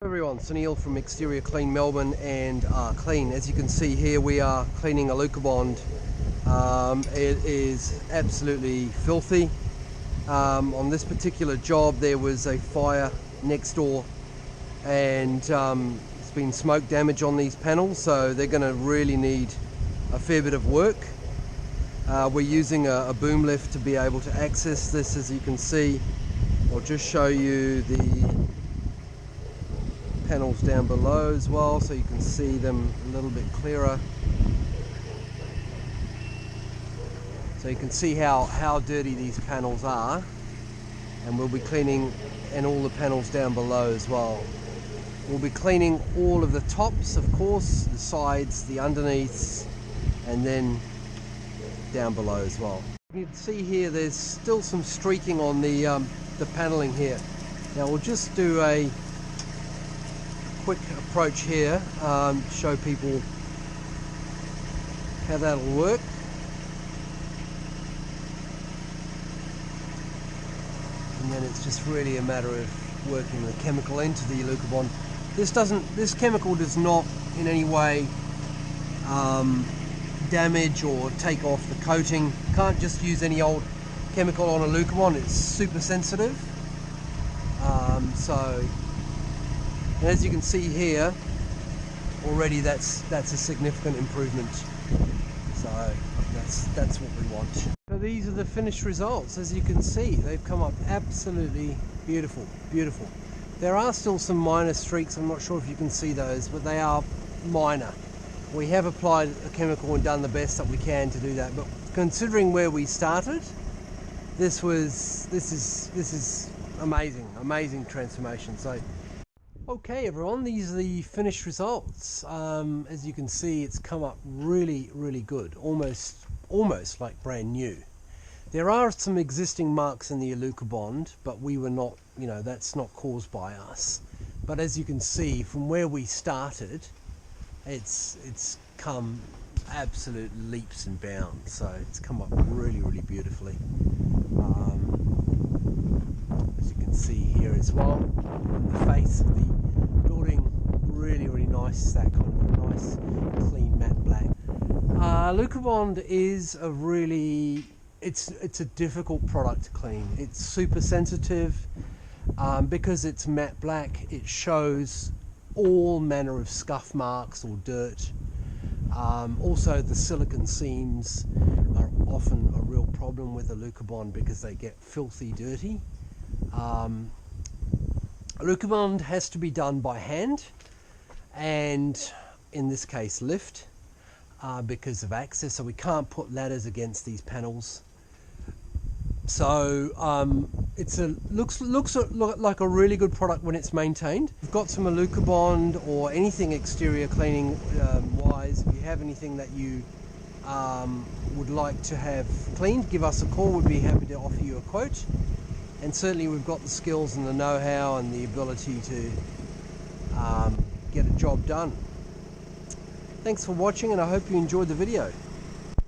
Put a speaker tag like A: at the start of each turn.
A: Everyone, it's Neil from Exterior Clean Melbourne and Clean. As you can see here, we are cleaning Alucobond. It is absolutely filthy. On this particular job there was a fire next door and there's been smoke damage on these panels, so they're going to really need a fair bit of work. We're using a boom lift to be able to access this. As you can see, I'll just show you the panels down below as well, so you can see them a little bit clearer. So you can see how dirty these panels are, and we'll be cleaning and all the panels down below as well. We'll be cleaning all of the tops, of course, the sides, the underneaths, and then down below as well. You can see here there's still some streaking on the paneling here. Now we'll just do a quick approach here, show people how that'll work. And then it's just really a matter of working the chemical into the Alucobond. This chemical does not in any way damage or take off the coating. Can't just use any old chemical on Alucobond. It's super sensitive. And as you can see here, already that's a significant improvement. So that's what we want. So these are the finished results. As you can see, they've come up absolutely beautiful, beautiful. There are still some minor streaks. I'm not sure if you can see those, but they are minor. We have applied a chemical and done the best that we can to do that. But considering where we started, this is amazing transformation. So. Okay everyone, these are the finished results. As you can see, it's come up really good, almost like brand new. There are some existing marks in the Alucobond, but we were not, that's not caused by us. But as you can see, from where we started, it's come absolute leaps and bounds. So it's come up really beautifully. As you can see here as well, the face of the building, really nice, that kind of nice clean matte black. Alucobond is it's a difficult product to clean. It's super sensitive because it's matte black. It shows all manner of scuff marks or dirt. Also the silicone seams are often a real problem with Alucobond because they get filthy dirty. Alucobond has to be done by hand, and in this case lift, because of access, so we can't put ladders against these panels. So looks like a really good product when it's maintained. If you've got some Alucobond or anything exterior cleaning wise, if you have anything that you would like to have cleaned, give us a call. We'd be happy to offer you a quote. And certainly we've got the skills and the know-how and the ability to get a job done. Thanks for watching, and I hope you enjoyed the video.